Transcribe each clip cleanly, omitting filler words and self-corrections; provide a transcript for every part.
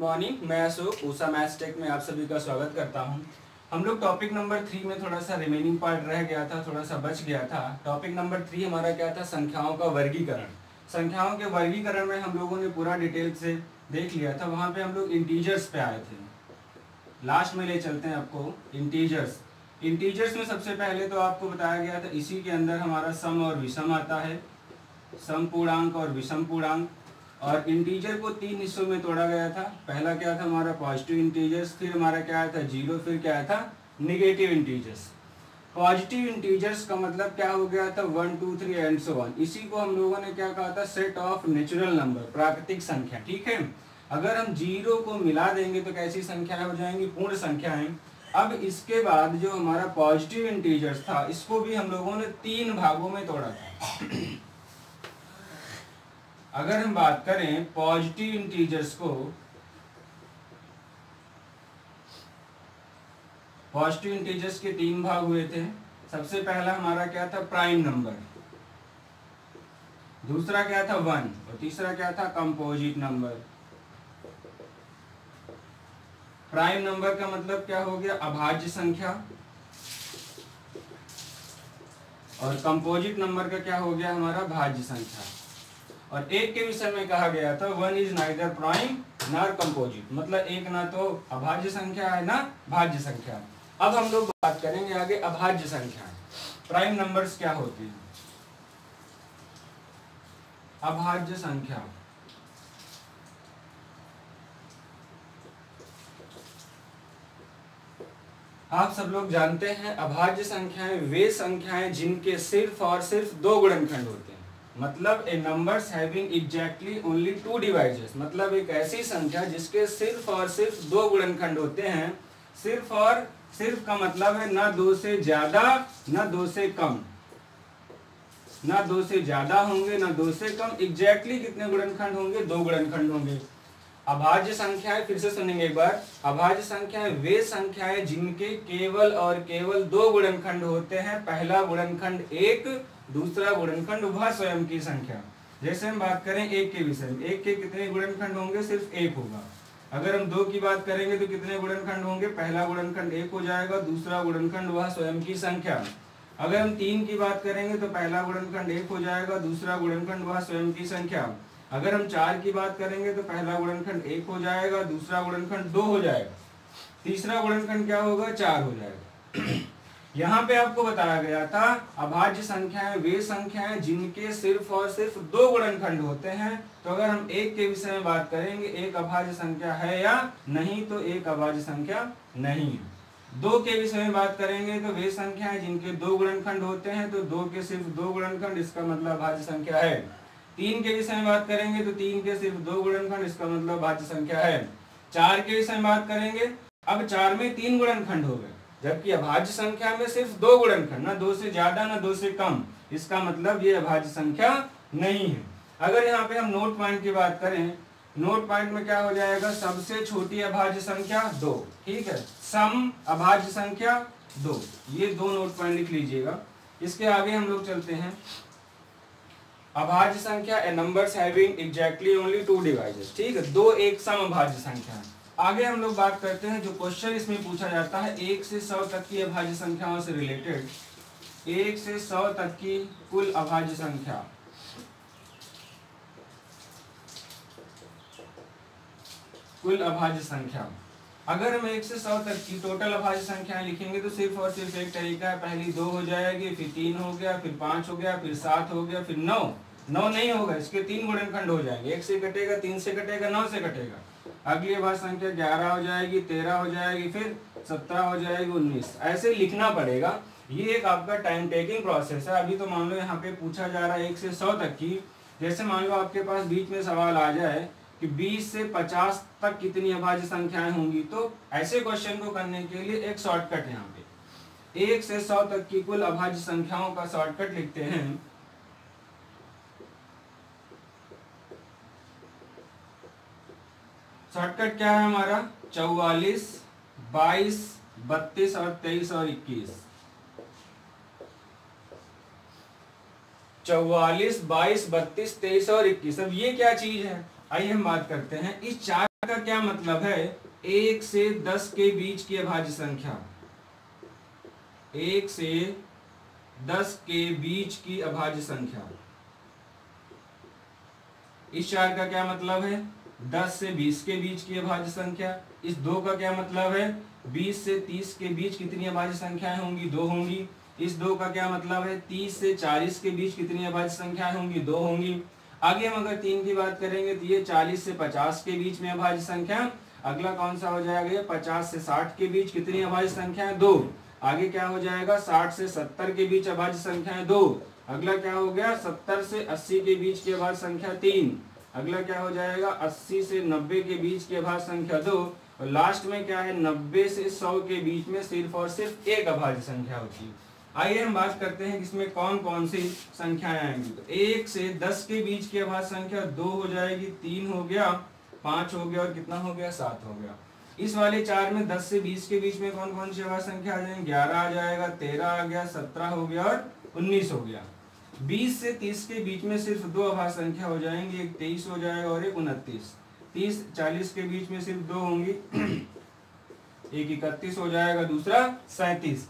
Morning, मैं Ashok Usha maths take में आप सभी का स्वागत करता हूं। हम लोग टॉपिक नंबर 3 में थोड़ा सा रिमेनिंग पार्ट रह गया था, थोड़ा सा बच गया था। टॉपिक नंबर 3 हमारा क्या था? संख्याओं का वर्गीकरण। संख्याओं के वर्गीकरण में हम लोगों ने पूरा डिटेल से देख लिया था। वहाँ पे हम लोग इंटीजर्स पे आए थे। लास्ट में ले चलते हैं आपको इंटीजर्स। इंटीजर्स में सबसे पहले तो आपको बताया गया था, इसी के अंदर हमारा सम और विषम आता है, सम पूर्णांक और विषम पूर्णांक। और इंटीजर को 3 हिस्सों में तोड़ा गया था। पहला क्या था हमारा? पॉजिटिव इंटीजर्स, फिर हमारा क्या आया था? जीरो, फिर क्या आया था? Negative integers. पॉजिटिव इंटीजर्स का मतलब क्या हो गया था? 1 2 3 एंड सो ऑन। इसी को हम लोगों ने क्या कहा था? सेट ऑफ नेचुरल नंबर, प्राकृतिक संख्या। ठीक है, अगर हम जीरो को मिला देंगे तो कैसी संख्याएं हो जाएंगी? पूर्ण संख्याएं। अब इसके बाद जो हमारा पॉजिटिव इंटीजर्स था, इसको भी हम लोगों ने 3 भागों में तोड़ा था। अगर हम बात करें पॉजिटिव इंटीजर्स को, पॉजिटिव इंटीजर्स के 3 भाग हुए थे। सबसे पहला हमारा क्या था? प्राइम नंबर, दूसरा क्या था? 1, और तीसरा क्या था? Composite number. प्राइम नंबर का मतलब क्या हो गया? अभाज्य संख्या। और कंपोजिट नंबर का क्या हो गया? हमारा भाज्य संख्या। और एक के विषय में कहा गया था 1 is neither prime nor composite, मतलब एक ना तो अभाज्य संख्या है ना भाज्य संख्या। अब हम लोग बात करेंगे आगे अभाज्य संख्या। प्राइम नंबर्स क्या होते हैं? अभाज्य संख्या आप सब लोग जानते हैं, अभाज्य संख्याएं वे संख्याएं जिनके सिर्फ और सिर्फ 2 गुणनखंड होते हैं। मतलब a numbers having exactly only 2 divisors, मतलब एक ऐसी संख्या जिसके सिर्फ और सिर्फ 2 गुणनखंड होते हैं। सिर्फ और सिर्फ का मतलब है ना 2 से ज्यादा ना 2 से कम, ना 2 से ज्यादा होंगे ना 2 से कम। एग्जैक्टली कितने गुणनखंड होंगे? 2 गुणनखंड होंगे। अभाज्य संख्याएं, फिर से सुनेंगे एक बार, अभाज्य संख्याएं वे संख्याएं जिनके केवल और केवल 2 गुणनखंड होते हैं। पहला गुणनखंड 1, दूसरा गुणनखंड वह स्वयं की संख्या। जैसे हम बात करें 1 के विषय में, 1 के कितने गुणनखंड होंगे? सिर्फ 1 होगा। अगर हम 2 की बात करेंगे तो कितने गुणनखंड होंगे? पहला गुणनखंड 1 हो जाएगा, दूसरा गुणनखंड वह स्वयं की संख्या। अगर हम 3 की बात करेंगे तो पहला गुणनखंड 1 हो जाएगा, दूसरा गुणनखंड वह स्वयं की संख्या। अगर हम 4 की बात करेंगे तो पहला गुणनखंड 1 हो जाएगा, दूसरा गुणनखंड 2 हो जाएगा, तीसरा गुणनखंड क्या होगा? 4 हो जाएगा। यहाँ पे आपको बताया गया था अभाज्य संख्याएं वे संख्याएं जिनके सिर्फ और सिर्फ 2 गुणनखंड होते हैं। तो अगर हम 1 के विषय में बात करेंगे, 1 अभाज्य संख्या है या नहीं? तो 1 अभाज्य संख्या नहीं है। 2 के विषय में बात करेंगे तो वे संख्याएं जिनके 2 गुणनखंड होते हैं, तो 2 के सिर्फ 2 गुणनखंड, इसका मतलब अभाज्य संख्या है। 3 के विषय में बात करेंगे तो 3 के सिर्फ 2 गुणनखंड, इसका मतलब भाज्य संख्या है। 4 के विषय में बात करेंगे, अब 4 में 3 गुणनखंड हो गए, जबकि अभाज्य संख्या में सिर्फ 2 गुणनखंड, ना 2 से ज्यादा ना 2 से कम, इसका मतलब ये अभाज्य संख्या नहीं है। अगर यहाँ पे हम नोट पॉइंट की बात करें, नोट पॉइंट में क्या हो जाएगा? सबसे छोटी अभाज्य संख्या 2, ठीक है, सम अभाज्य संख्या 2, ये 2 नोट पॉइंट लिख लीजिएगा। इसके आगे हम लोग चलते हैं। अभाज्य संख्या a numbers having exactly only 2 divisors, ठीक है, 2 एक सम अभाज्य संख्या है। आगे हम लोग बात करते हैं, जो क्वेश्चन इसमें पूछा जाता है 1 से 100 तक की अभाज्य संख्याओं से रिलेटेड। 1 से 100 तक की कुल अभाज्य संख्या, कुल अभाज्य संख्या। अगर हम 1 से 100 तक की टोटल अभाज्य संख्याएं लिखेंगे तो सिर्फ और सिर्फ एक तरीका है। पहली 2 हो जाएगी, फिर 3 हो गया, फिर 5 हो गया, फिर 7 हो गया, फिर 9। 9 नहीं होगा, इसके 3 गुणनखंड हो जाएंगे। 1 से कटेगा, 3 से कटेगा, 9 से कटेगा। अगली अभाज्य संख्या 11 हो जाएगी, 13 हो जाएगी, फिर 17 हो जाएगी, 19। ऐसे लिखना पड़ेगा। ये एक आपका टाइम टेकिंग प्रोसेस है। अभी तो मान लो यहाँ पे पूछा जा रहा है 1 से 100 तक की। जैसे मान लो आपके पास बीच में सवाल आ जाए कि 20 से 50 तक कितनी अभाज्य संख्याएं होंगी, तो ऐसे क्वेश्चन को करने के लिए एक शॉर्टकट यहाँ पे 1 से 100 तक की कुल अभाज्य संख्याओं का शॉर्टकट लिखते हैं। शॉर्टकट क्या है हमारा? 44, 22, 32 और 23 और 21। 44, 22, 32, 23 और 21। अब ये क्या चीज है? आइए हम बात करते हैं इस 4 का क्या मतलब है? 1 से 10 के बीच की अभाज्य संख्या, 1 से 10 के बीच की अभाज्य संख्या। इस 4 का क्या मतलब है? 10 से 20 के बीच की अभाज्य संख्या। इस 2 का क्या मतलब है? 20 से 30 के बीच कितनी अभाज्य संख्याएं होंगी? 2 होंगी। इस 2 का क्या मतलब है? 30 से 40 के बीच कितनी अभाज्य संख्याएं होंगी? 2 होंगी। आगे हम अगर 3 की बात करेंगे तो ये 40 से 50 के बीच में अभाज्य संख्या। अगला कौन सा हो जाएगा? ये 50 से 60 के बीच कितनी अभाज्य संख्याएं? 2। आगे क्या हो जाएगा? 60 से 70 के बीच अभाज्य संख्याएं 2। अगला क्या हो गया? 70 से 80 के बीच की अभाज्य संख्या 3। अगला क्या हो जाएगा? 80 से 90 के बीच की अभाज्य संख्या 2। और लास्ट में क्या है? 90 से 100 के बीच में सिर्फ और सिर्फ एक अभाज्य संख्या होती है। आइए हम बात करते हैं कि इसमें कौन कौन सी संख्याएं आएंगी। तो 1 से 10 के बीच की अभाज्य संख्या 2 हो जाएगी, 3 हो गया, 5 हो गया और कितना हो गया? 7 हो गया। इस वाले 4 में 10 से 20 के बीच में कौन कौन सी अभाज्य संख्या आ जाएंगी? 11 आ जाएगा, 13 आ गया, 17 हो गया और 19 हो गया। 20 से 30 के बीच में सिर्फ 2 अभाज्य संख्या हो जाएंगी, एक 23 हो जाएगा और एक 29। 30 40 के बीच में सिर्फ 2 होंगी, एक 31 हो जाएगा, दूसरा 37।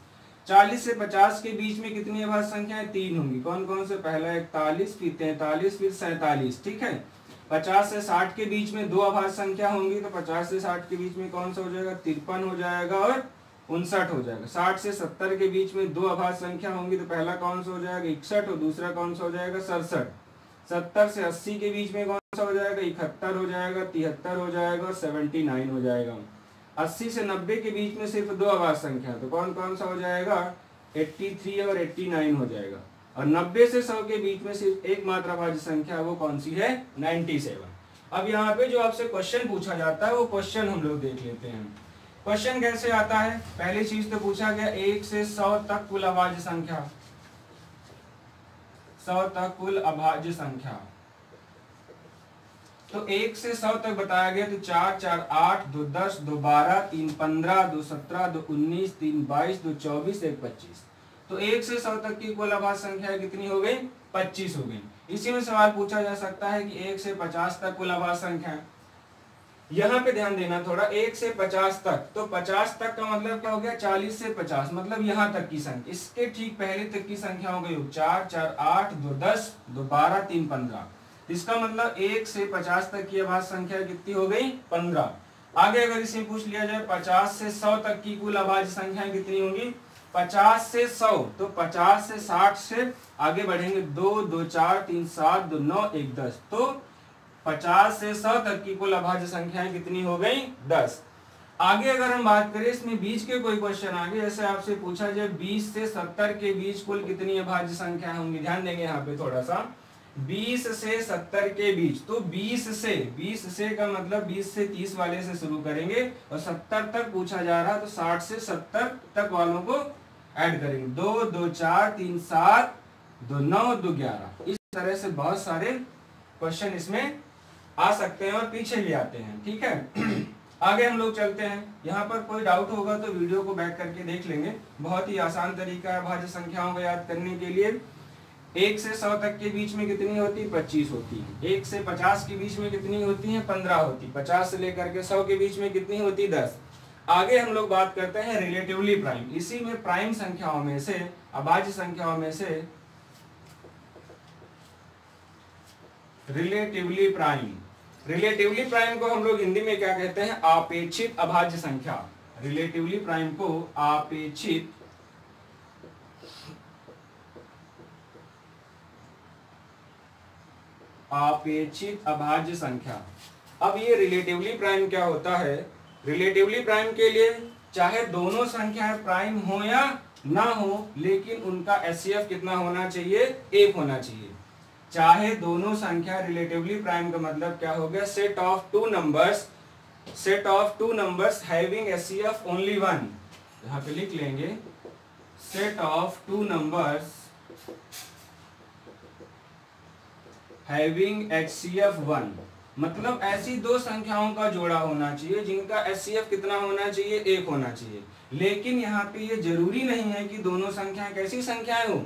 40 से 50 के बीच में कितनी अभाज्य संख्याएं? 3 होंगी। कौन कौन से? पहला 41, फिर 43, फिर 47। ठीक है। 50 से 60 के बीच में 2 अभाज्य संख्या होंगी, तो 50 से 60 के बीच में कौन सा हो जाएगा? 53 हो जाएगा और 59 हो जाएगा। 60 से 70 के बीच में 2 अभाज्य संख्या होंगी, तो पहला कौन सा हो जाएगा? 61 और दूसरा कौन सा हो जाएगा? 67। 70 से 80 के बीच में कौन सा हो जाएगा? 71 हो जाएगा, 73 हो जाएगा और 79 हो जाएगा। 80 से 90 के बीच में सिर्फ 2 अभाज्य संख्या, तो कौन कौन सा हो जाएगा? 83 और 89 हो जाएगा। और 90 से 100 के बीच में सिर्फ एक मात्र अभाज्य संख्या, वो कौन सी है? 97। अब यहाँ पे जो आपसे क्वेश्चन पूछा जाता है वो क्वेश्चन हम लोग देख लेते हैं। क्वेश्चन कैसे आता है? पहली चीज तो पूछा गया 1 से 100 तक कुल अभाज्य संख्या, 100 तक कुल अभाज्य संख्या। तो 1 से 100 तक बताया गया, तो 4 4 8, 2 10, 2 12, 3 15, 2 17, 2 19, 3 22, 2 24, 1 25। तो 1 से 100 तक की कुल अभाज्य संख्या कितनी हो गई? 25 हो गई। इसी में सवाल पूछा जा सकता है कि 1 से 50 तक कुल अभाज्य संख्या। यहाँ पे ध्यान देना थोड़ा, 1 से 50 तक, तो 50 तक का मतलब क्या हो गया? 40 से 50, मतलब यहाँ तक की संख्या। इसके ठीक पहले तक की संख्या हो गई 4 4 8, 2 10, 2 12, 3 15। इसका मतलब 1 से 50 तक की अभाज्य संख्या कितनी हो गई? 15। आगे अगर इसे पूछ लिया जाए 50 से 100 तक की कुल अभाज्य संख्या कितनी होगी? 50 से 100, तो 50 से 60 से आगे बढ़ेंगे, 2 2 4 3 7, 2 9 1 10। तो 50 से 100 तक की कुल अभाज्य संख्याएं कितनी हो गई? 10। आगे अगर हम बात करें इसमें बीच के कोई क्वेश्चन आगे जैसे आपसे पूछा जाए 20 से 70 के बीच कुल कितनी अभाज्य संख्या होंगी। ध्यान देंगे यहाँ पे थोड़ा सा, 20 से 70 के बीच, तो 20 से का मतलब 20 से 30 वाले से शुरू करेंगे और 70 तक पूछा जा रहा है, तो 60 से 70 तक वालों को ऐड करेंगे। 2 2 4 3 7, 2 9 2 11। इस तरह से बहुत सारे क्वेश्चन इसमें आ सकते हैं और पीछे भी आते हैं। ठीक है। आगे हम लोग चलते हैं। यहाँ पर कोई डाउट होगा तो वीडियो को बैक करके देख लेंगे। बहुत ही आसान तरीका है भाज्य संख्याओं को याद करने के लिए। 1 से 100 तक के बीच में कितनी होती है? 25 होती है। 1 से 50 के बीच में कितनी होती है? 15 होती। 50 से लेकर के 100 के बीच में कितनी होती? 10। आगे हम लोग बात करते हैं रिलेटिवली प्राइम। इसी में प्राइम संख्याओं में से, अभाज्य संख्याओं में से रिलेटिवली प्राइम। रिलेटिवली प्राइम को हम लोग हिंदी में क्या कहते हैं? आपेक्षित अभाज्य संख्या। रिलेटिवली प्राइम को आपेक्षित अभाज्य संख्या। अब ये रिलेटिवली प्राइम क्या होता है? रिलेटिवली प्राइम के लिए चाहे दोनों संख्याएं प्राइम हो या ना हो, लेकिन उनका एचसीएफ कितना होना चाहिए? 1 होना चाहिए। चाहे दोनों संख्या, रिलेटिवली प्राइम का मतलब क्या हो गया? Set of two numbers having HCF only 1। यहाँ पे लिख लेंगे set of two numbers having HCF 1, मतलब ऐसी दो संख्याओं का जोड़ा होना चाहिए जिनका एचसीएफ कितना होना चाहिए? 1 होना चाहिए। लेकिन यहाँ पे ये जरूरी नहीं है कि दोनों संख्याएं कैसी संख्याएं हो?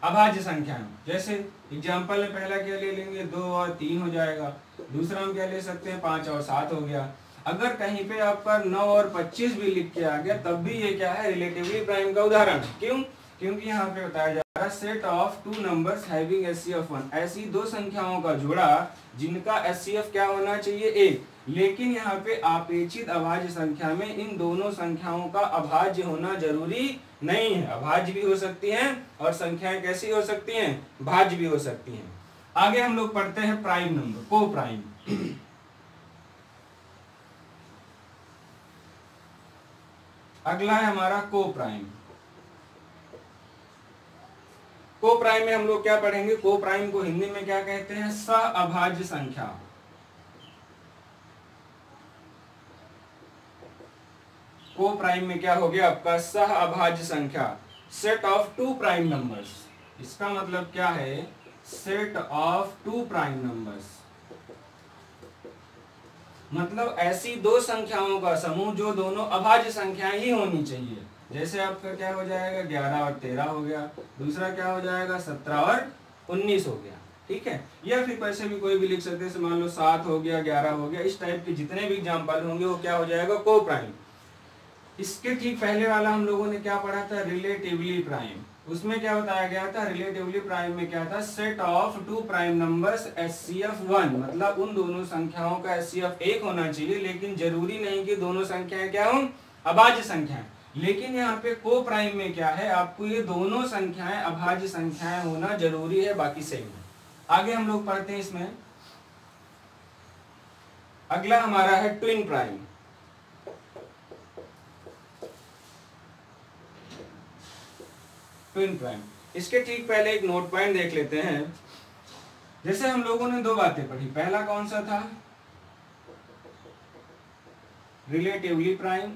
अभाज्य संख्याएं। जैसे एग्जांपल में पहला क्या ले लेंगे? 2 और 3 हो जाएगा। दूसरा हम क्या ले सकते हैं? 5 और 7 हो गया। अगर कहीं पे आपका 9 और 25 भी लिख के आ गया तब भी ये क्या है, रिलेटिवली प्राइम का उदाहरण है। क्यों? क्योंकि यहाँ पे बताया जा रहा है set of two numbers having HCF 1, ऐसी दो संख्याओं का जोड़ा जिनका एचसीएफ क्या होना चाहिए, 1। लेकिन यहाँ पे अपेक्षित अभाज्य संख्या में इन दोनों संख्याओं का अभाज्य होना जरूरी नहीं है। अभाज्य भी हो सकती हैं और संख्याएं कैसी हो सकती हैं, भाज्य भी हो सकती हैं। आगे हम लोग पढ़ते हैं प्राइम नंबर, को प्राइम। अगला है हमारा को प्राइम। को प्राइम में हम लोग क्या पढ़ेंगे, को प्राइम को हिंदी में क्या कहते हैं, सह अभाज्य संख्या। को प्राइम में क्या हो गया आपका, सह अभाज्य संख्या, set of two prime numbers. इसका मतलब क्या है, set of two prime numbers, मतलब ऐसी दो संख्याओं का समूह जो दोनों अभाज्य संख्याएं ही होनी चाहिए। जैसे आपका क्या हो जाएगा, 11 और 13 हो गया, दूसरा क्या हो जाएगा, 17 और 19 हो गया, ठीक है। या फिर वैसे भी कोई भी लिख सकते हैं, मान लो 7 हो गया, 11 हो गया, इस टाइप के जितने भी एग्जाम्पल होंगे वो क्या हो जाएगा, को प्राइम। इसके ठीक पहले वाला हम लोगों ने क्या पढ़ा था, रिलेटिवली प्राइम। उसमें क्या बताया गया था, रिलेटिवली प्राइम में क्या था, set of two prime numbers HCF 1, मतलब उन दोनों संख्याओं का एचसीएफ 1 होना चाहिए, लेकिन जरूरी नहीं कि दोनों संख्याएं क्या हों, अभाज्य संख्याएं। लेकिन यहाँ पे को प्राइम में क्या है, आपको ये दोनों संख्याएं अभाज्य संख्याएं होना जरूरी है, बाकी सही है। आगे हम लोग पढ़ते हैं इसमें, अगला हमारा है ट्विन प्राइम। ट्विन प्राइम, इसके ठीक पहले एक नोट पॉइंट देख लेते हैं। जैसे हम लोगों ने दो बातें पढ़ी, पहला कौन सा था, रिलेटिवली प्राइम।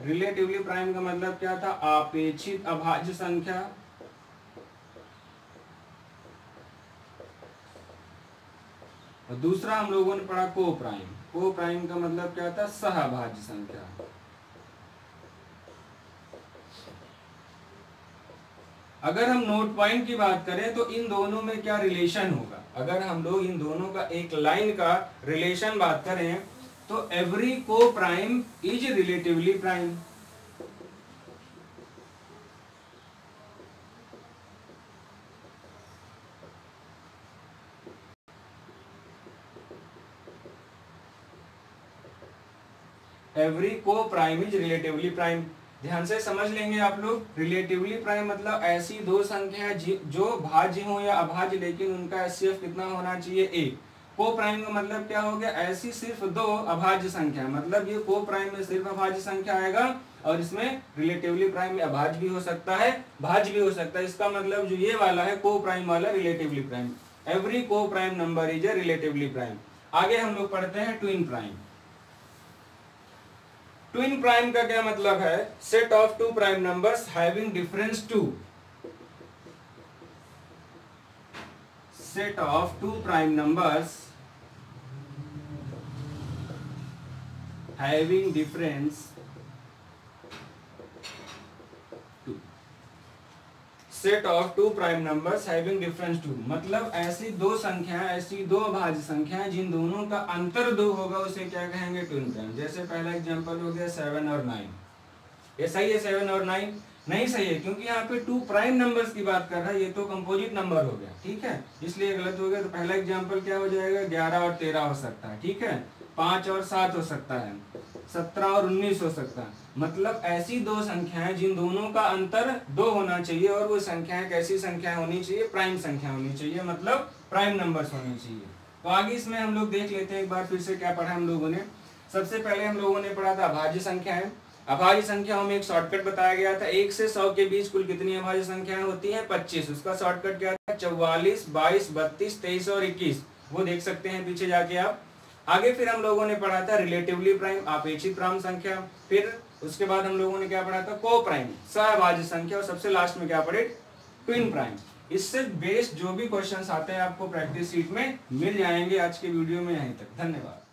रिलेटिवली प्राइम का मतलब क्या था, अपेक्षित अभाज्य संख्या। और दूसरा हम लोगों ने पढ़ा को प्राइम। को प्राइम का मतलब क्या था, सहअभाज्य संख्या। अगर हम नोट पॉइंट की बात करें तो इन दोनों में क्या रिलेशन होगा, अगर हम लोग इन दोनों का एक लाइन का रिलेशन बात करें तो एवरी को prime is relatively prime. Every को प्राइम इज रिलेटिवली प्राइम। ध्यान से समझ लेंगे आप लोग, रिलेटिवली प्राइम मतलब ऐसी दो संख्या जो भाज्य हो या अभाज्य, लेकिन उनका एचसीएफ कितना होना चाहिए, 1। को प्राइम का मतलब क्या हो गया, ऐसी सिर्फ दो अभाज्य संख्या, मतलब ये को प्राइम में सिर्फ अभाज्य संख्या आएगा और इसमें रिलेटिवली प्राइम में अभाज्य भी हो सकता है, भाज्य भी हो सकता है। इसका मतलब जो ये वाला है को प्राइम वाला, रिलेटिवली प्राइम। एवरी को prime number is a relatively prime. आगे हम लोग पढ़ते हैं ट्विन प्राइम। ट्विन प्राइम का क्या मतलब है, set of two prime numbers having difference 2। Set of two prime numbers having difference 2। Set of two prime numbers having difference 2 मतलब ऐसी दो संख्याएं, ऐसी दो अभाज्य संख्याएं जिन दोनों का अंतर 2 होगा, उसे क्या कहेंगे, ट्विन प्राइम। जैसे पहला एग्जांपल हो गया 7 और 9। ये सही है 7 और 9? नहीं सही है, क्योंकि यहाँ पे टू प्राइम नंबर्स की बात कर रहा है, ये तो कंपोजिट नंबर हो गया, ठीक है, इसलिए गलत हो गया। तो पहला एग्जांपल क्या हो जाएगा, 11 और 13 हो सकता है, ठीक है, 5 और 7 हो सकता है, 17 और 19 हो सकता है। मतलब ऐसी दो संख्याएं जिन दोनों का अंतर 2 होना चाहिए, और वो संख्याएं कैसी संख्याएं होनी चाहिए, प्राइम संख्या होनी चाहिए, मतलब प्राइम नंबर्स होने चाहिए। तो आगे इसमें हम लोग देख लेते हैं एक बार फिर से क्या पढ़ा हम लोगों ने। सबसे पहले हम लोगों ने पढ़ा था अभाज्य संख्याएं। अभाज्य संख्याओं में एक शॉर्टकट बताया गया था, 1 से 100 के बीच कुल कितनी अभाज्य संख्याएं होती हैं, 25। उसका शॉर्टकट क्या था, 44, 22, 32, 23 और 21। वो देख सकते हैं पीछे जाके आप। आगे फिर हम लोगों ने पढ़ा था रिलेटिवली प्राइम, अपेक्षित प्राइम संख्या। फिर उसके बाद हम लोगों ने क्या पढ़ा था, को प्राइम, सहअभाज्य संख्या। और सबसे लास्ट में क्या पढ़े, ट्विन प्राइम। इससे बेस्ड जो भी क्वेश्चंस आते हैं आपको प्रैक्टिस शीट में मिल जाएंगे। आज के वीडियो में यहीं तक, धन्यवाद।